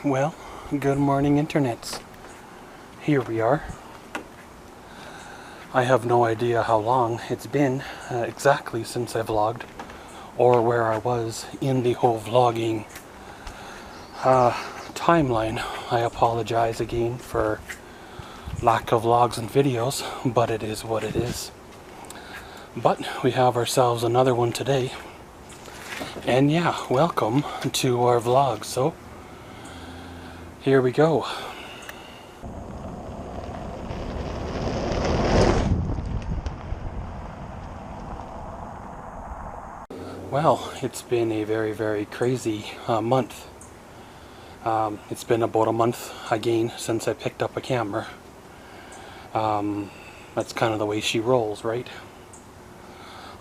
Well, good morning internets. Here we are. I have no idea how long it's been exactly since I vlogged, or where I was in the whole vlogging timeline. I apologize again for lack of vlogs and videos, but it is what it is. But we have ourselves another one today. And yeah, welcome to our vlog. So here we go. Well, it's been a very crazy month. It's been about a month again since I picked up a camera. That's kind of the way she rolls, right?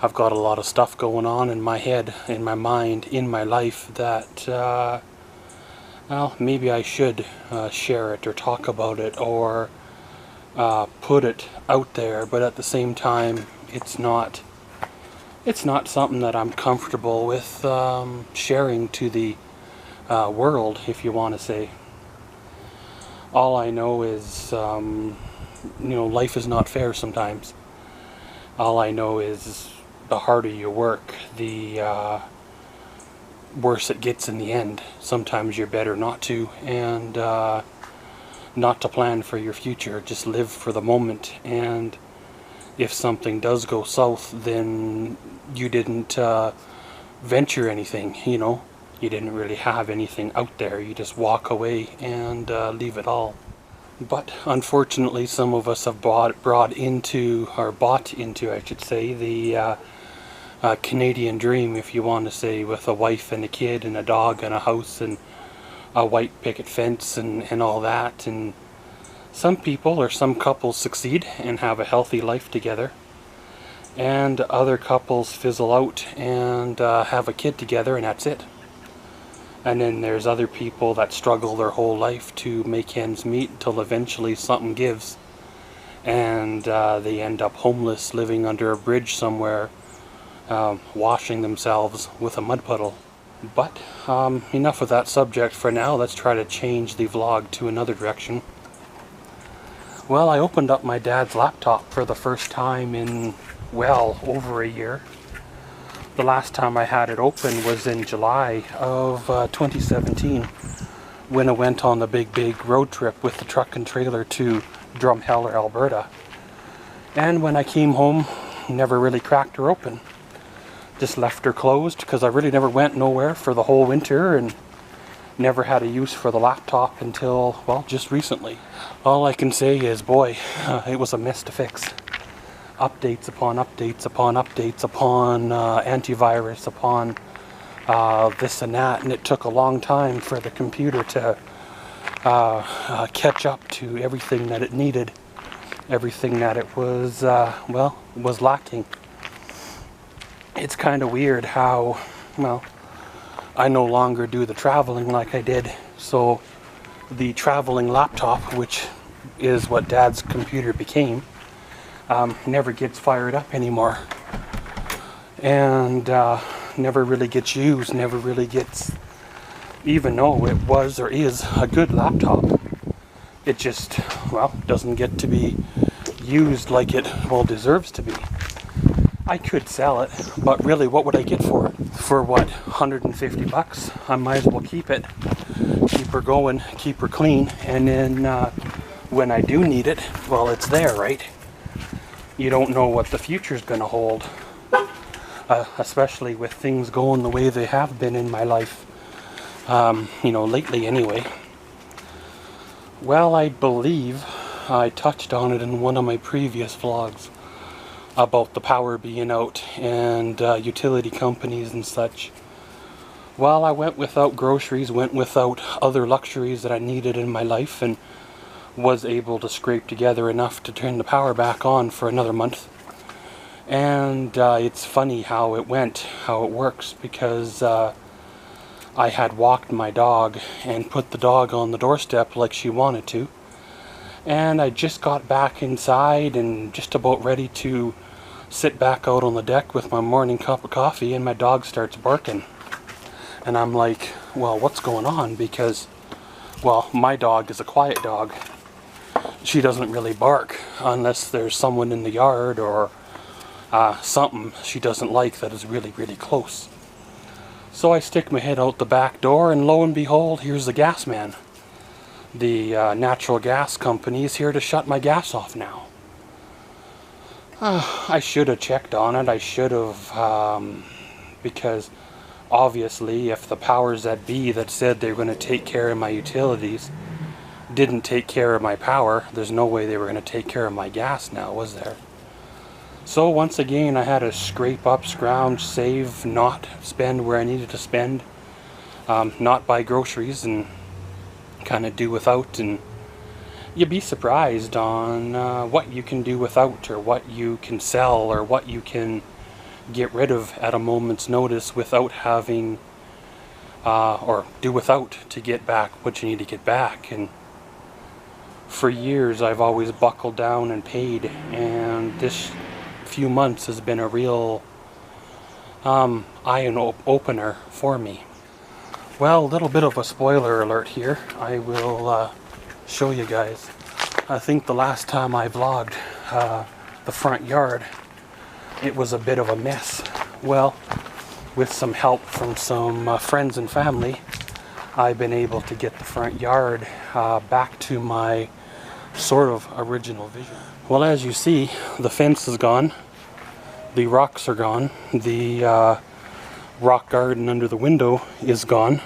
I've got a lot of stuff going on in my head, in my mind, in my life that, well, maybe I should share it or talk about it or put it out there, but at the same time, it's not something that I'm comfortable with sharing to the world, if you want to say. All I know is, life is not fair sometimes. All I know is the harder you work, the worse it gets in the end. Sometimes you're better not to, and not to plan for your future. Just live for the moment, and if something does go south, then you didn't venture anything, you didn't really have anything out there. You just walk away and leave it all. But unfortunately, some of us have bought into, I should say, the Canadian dream, if you want to say, with a wife and a kid and a dog and a house and a white picket fence and all that. And some people or some couples succeed and have a healthy life together, and other couples fizzle out and have a kid together, and that's it. And then there's other people that struggle their whole life to make ends meet until eventually something gives, and they end up homeless, living under a bridge somewhere, washing themselves with a mud puddle. But enough of that subject for now. Let's try to change the vlog to another direction. Well, I opened up my dad's laptop for the first time in, well, over a year. The last time I had it open was in July of 2017, when I went on the big road trip with the truck and trailer to Drumheller, Alberta. And when I came home, never really cracked her open. Just left her closed because I really never went nowhere for the whole winter, and never had a use for the laptop until, well, just recently. All I can say is, boy, it was a mess to fix. Updates upon updates upon updates upon antivirus upon this and that, and it took a long time for the computer to catch up to everything that it needed, everything that it was, was lacking. It's kind of weird how, well, I no longer do the traveling like I did, so the traveling laptop, which is what Dad's computer became, never gets fired up anymore, and never really gets used, never really gets, even though it was or is a good laptop, it just, well, doesn't get to be used like it, well, deserves to be. I could sell it, but really, what would I get for it? For what, 150 bucks? I might as well keep it, keep her going, keep her clean, and then when I do need it, well, it's there, right? You don't know what the future's gonna hold, especially with things going the way they have been in my life, lately anyway. Well, I believe I touched on it in one of my previous vlogs about the power being out and utility companies and such. Well, I went without groceries, went without other luxuries that I needed in my life, and was able to scrape together enough to turn the power back on for another month. And it's funny how it went, how it works, because I had walked my dog and put the dog on the doorstep like she wanted to, and I just got back inside and just about ready to sit back out on the deck with my morning cup of coffee, and my dog starts barking. And I'm like, well, what's going on? Because well, my dog is a quiet dog. She doesn't really bark unless there's someone in the yard or something she doesn't like that is really, really close. So I stick my head out the back door, and lo and behold, here's the gas man. The natural gas company is here to shut my gas off now. I should have checked on it. I should have, because obviously if the powers that be that said they were going to take care of my utilities didn't take care of my power, there's no way they were going to take care of my gas now, was there? So once again, I had to scrape up, scrounge, save, not spend where I needed to spend, not buy groceries, and kind of do without. And you'd be surprised on what you can do without, or what you can sell, or what you can get rid of at a moment's notice without having, or do without to get back what you need to get back. And for years I've always buckled down and paid, and this few months has been a real eye-opener for me. Well, a little bit of a spoiler alert here. I will show you guys. I think the last time I vlogged the front yard, it was a bit of a mess. Well, with some help from some friends and family, I've been able to get the front yard back to my sort of original vision. Well, as you see, the fence is gone, the rocks are gone, the rock garden under the window is gone.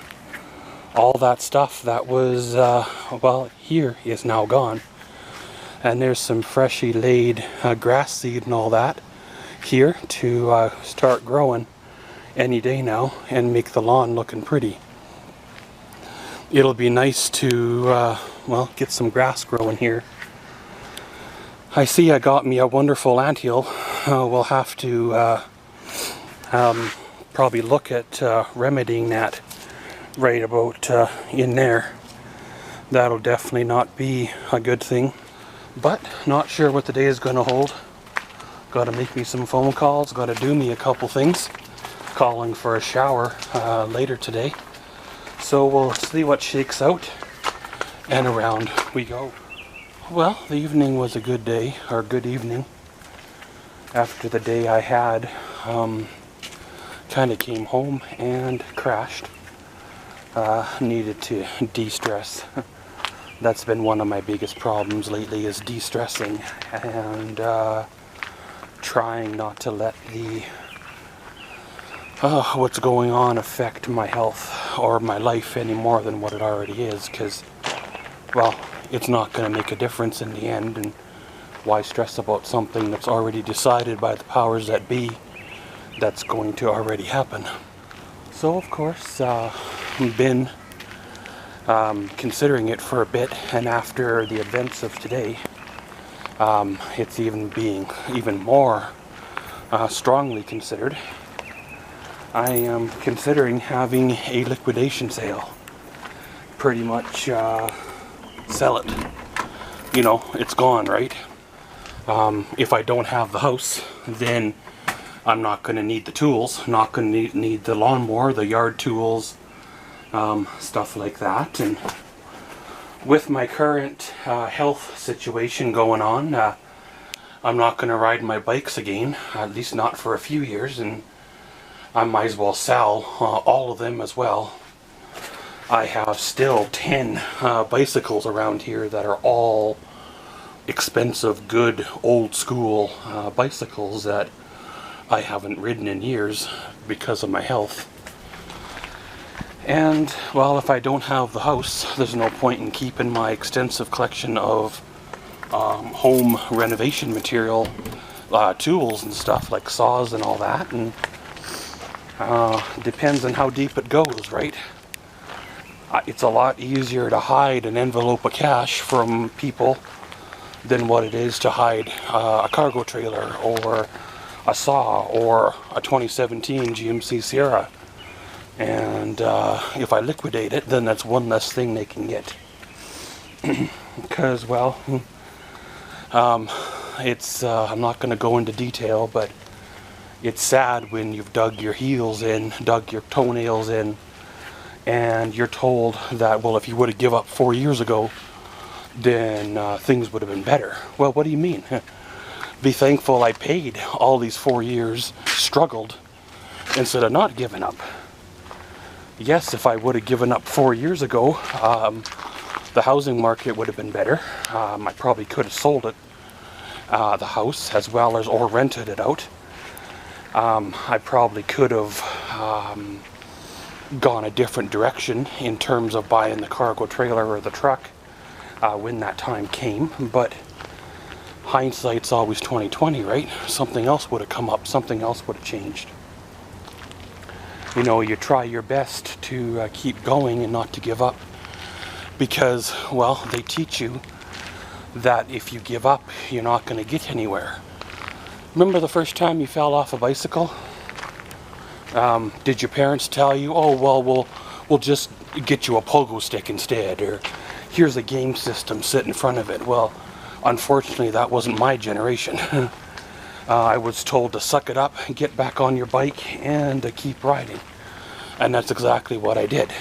All that stuff that was, well, here is now gone. And there's some freshly laid grass seed and all that here to start growing any day now and make the lawn looking pretty. It'll be nice to, well, get some grass growing here. I see I got me a wonderful anthill. We'll have to probably look at remedying that right about in there. That'll definitely not be a good thing, but not sure what the day is going to hold. Got to make me some phone calls, got to do me a couple things, calling for a shower later today. So we'll see what shakes out, and around we go. Well, the evening was a good day, or good evening. After the day I had, kind of came home and crashed. Needed to de-stress. That's been one of my biggest problems lately, is de-stressing, and trying not to let the what's going on affect my health or my life any more than what it already is, because, well, it's not going to make a difference in the end, and why stress about something that's already decided by the powers that be that's going to already happen. So of course, I've been considering it for a bit, and after the events of today, it's even more strongly considered. I am considering having a liquidation sale. Pretty much sell it. You know, it's gone, right? If I don't have the house, then I'm not going to need the tools, not going to need the lawnmower, the yard tools, stuff like that. And with my current health situation going on, I'm not going to ride my bikes again, at least not for a few years, and I might as well sell all of them as well. I have still 10 bicycles around here that are all expensive, good, old school bicycles that I haven't ridden in years because of my health. And, well, if I don't have the house, there's no point in keeping my extensive collection of home renovation material, tools and stuff like saws and all that. And depends on how deep it goes, right? It's a lot easier to hide an envelope of cash from people than what it is to hide a cargo trailer or a saw or a 2017 GMC Sierra. And if I liquidate it, then that's one less thing they can get. Because, well, it's I'm not going to go into detail, but it's sad when you've dug your heels in, dug your toenails in, and you're told that, well, if you would have give up 4 years ago, then things would have been better. Well, what do you mean? Be thankful I paid all these 4 years, struggled, instead of not giving up. Yes, if I would have given up 4 years ago, the housing market would have been better. I probably could have sold it, the house, as well as, or rented it out. I probably could have gone a different direction in terms of buying the cargo trailer or the truck when that time came, but hindsight's always 20/20, right? Something else would have come up, something else would have changed. You know, you try your best to keep going and not to give up, because, well, they teach you that if you give up, you're not going to get anywhere. Remember the first time you fell off a bicycle? Did your parents tell you, oh, well, we'll just get you a pogo stick instead, or here's a game system, sit in front of it? Well, unfortunately, that wasn't my generation. I was told to suck it up, get back on your bike, and keep riding. And that's exactly what I did.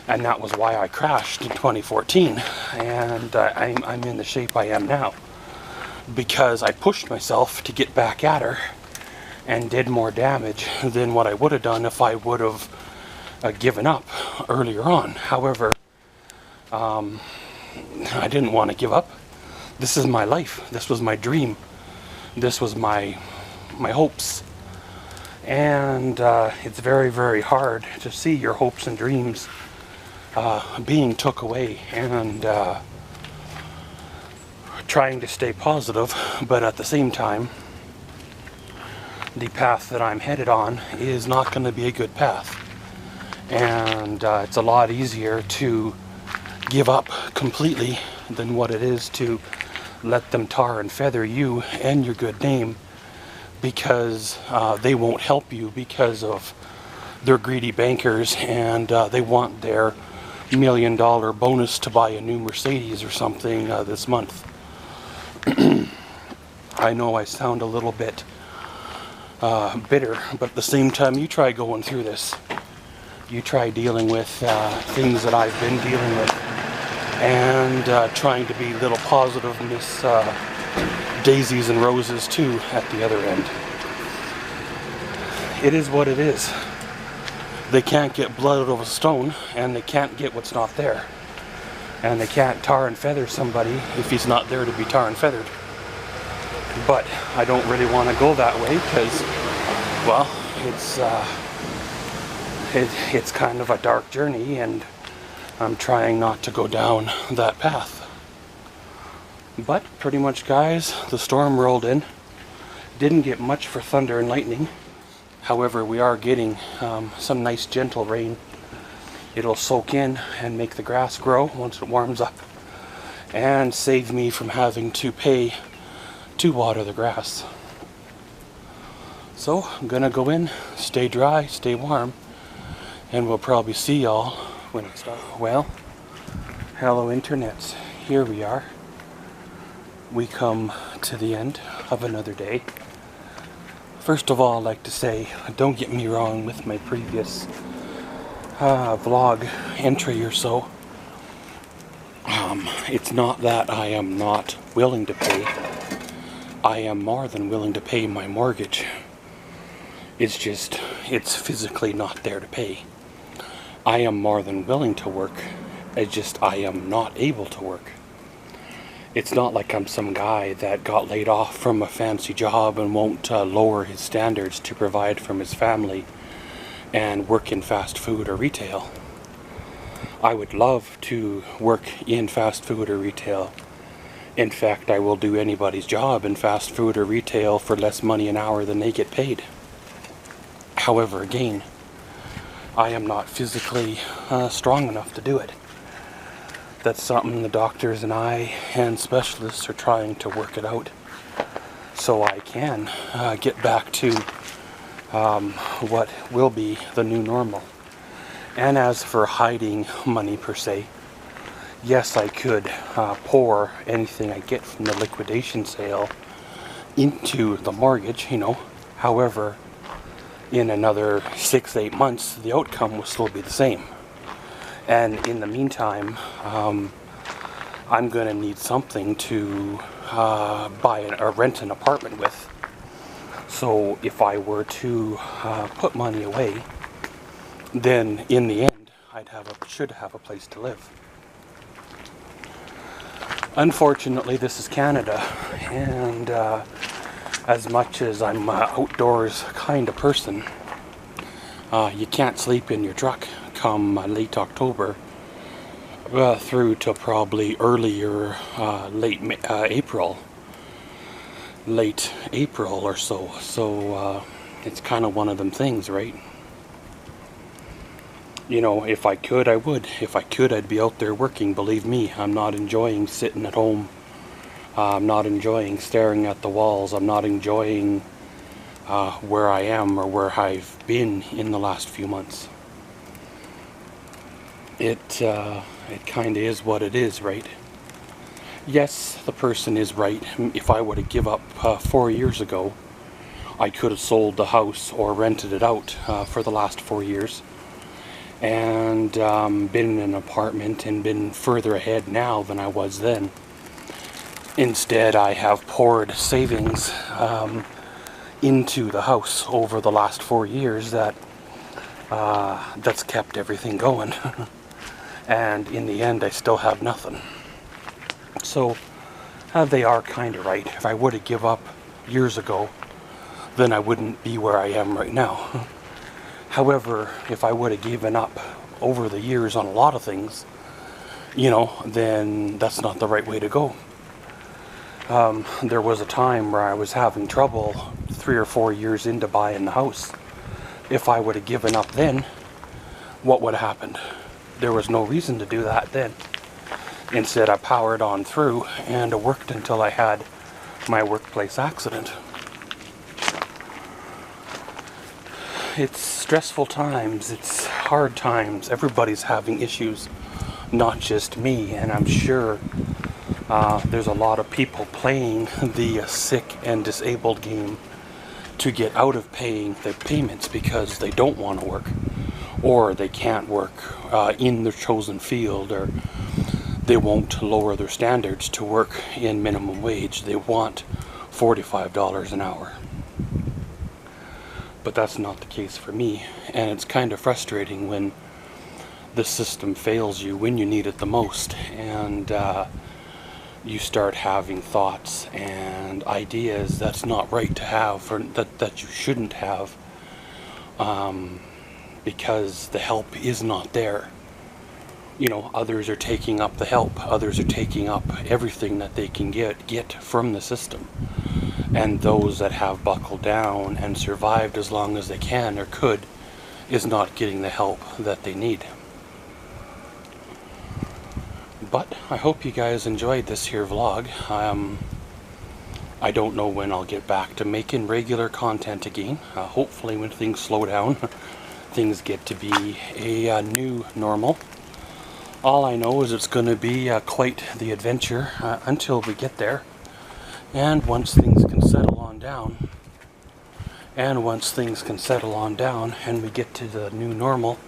And that was why I crashed in 2014. And I'm in the shape I am now, because I pushed myself to get back at her and did more damage than what I would have done if I would have given up earlier on. However, I didn't want to give up. This is my life. This was my dream. This was my hopes. And it's very, very hard to see your hopes and dreams being took away, and trying to stay positive, but at the same time, the path that I'm headed on is not going to be a good path. And it's a lot easier to give up completely than what it is to let them tar and feather you and your good name, because they won't help you because of their greedy bankers, and they want their $1 million bonus to buy a new Mercedes or something this month. I know I sound a little bit bitter, but at the same time, you try going through this. You try dealing with things that I've been dealing with, and trying to be little positive Miss daisies and roses too at the other end. It is what it is. They can't get blood out of a stone, and they can't get what's not there. And they can't tar and feather somebody if he's not there to be tar and feathered. But I don't really want to go that way, because, well, it's kind of a dark journey, and I'm trying not to go down that path. But pretty much, guys, the storm rolled in. Didn't get much for thunder and lightning. However, we are getting some nice gentle rain. It'll soak in and make the grass grow once it warms up, and save me from having to pay to water the grass. So I'm gonna go in, stay dry, stay warm, and we'll probably see y'all when it starts. Well, hello internets, here we are. We come to the end of another day. First of all, I'd like to say, don't get me wrong with my previous vlog entry or so. It's not that I am not willing to pay. I am more than willing to pay my mortgage. It's just, it's physically not there to pay. I am more than willing to work. It's just I am not able to work. It's not like I'm some guy that got laid off from a fancy job and won't lower his standards to provide for his family and work in fast food or retail. I would love to work in fast food or retail. In fact, I will do anybody's job in fast food or retail for less money an hour than they get paid. However, again, I am not physically strong enough to do it. That's something the doctors and I and specialists are trying to work it out, so I can get back to what will be the new normal. And as for hiding money per se, yes, I could pour anything I get from the liquidation sale into the mortgage, you know. However, in another 6-8 months, the outcome will still be the same. And in the meantime, I'm going to need something to buy or rent an apartment with. So if I were to put money away, then in the end, should have a place to live. Unfortunately, this is Canada, and as much as I'm an outdoors kind of person, you can't sleep in your truck come late October through to probably earlier late April or so. So it's kind of one of them things, right? You know, if I could, I would. If I could, I'd be out there working. Believe me, I'm not enjoying sitting at home. I'm not enjoying staring at the walls. I'm not enjoying where I am or where I've been in the last few months. It kind of is what it is, right? Yes, the person is right. If I were to give up 4 years ago, I could have sold the house or rented it out for the last 4 years. And been in an apartment and been further ahead now than I was then. Instead, I have poured savings into the house over the last 4 years that's kept everything going. And in the end, I still have nothing. So they are kind of right. If I were to give up years ago, then I wouldn't be where I am right now. However, if I would have given up over the years on a lot of things, you know, then that's not the right way to go. There was a time where I was having trouble 3 or 4 years into buying the house. If I would have given up then, what would have happened? There was no reason to do that then. Instead, I powered on through and worked until I had my workplace accident. It's stressful times, it's hard times, everybody's having issues, not just me, and I'm sure there's a lot of people playing the sick and disabled game to get out of paying their payments because they don't want to work, or they can't work in their chosen field, or they won't lower their standards to work in minimum wage. They want $45 an hour. But that's not the case for me, and it's kind of frustrating when the system fails you when you need it the most, and you start having thoughts and ideas that's not right to have, or that you shouldn't have, because the help is not there. You know, others are taking up the help, others are taking up everything that they can get from the system. And those that have buckled down and survived as long as they can or could is not getting the help that they need. But I hope you guys enjoyed this here vlog. I don't know when I'll get back to making regular content again. Hopefully when things slow down, things get to be a new normal. All I know is it's going to be quite the adventure until we get there. And once things can settle on down, and we get to the new normal,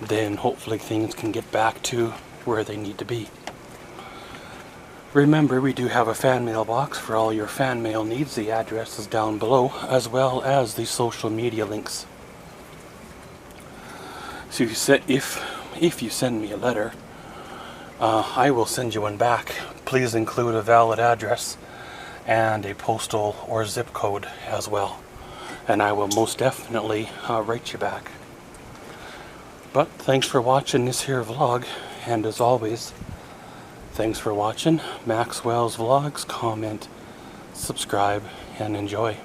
then hopefully things can get back to where they need to be. Remember, we do have a fan mail box for all your fan mail needs. The address is down below, as well as the social media links. So if you send me a letter, I will send you one back. Please include a valid address and a postal or zip code as well, and I will most definitely write you back. But thanks for watching this here vlog, and as always, thanks for watching Maxwell's Vlogs. Comment, subscribe, and enjoy.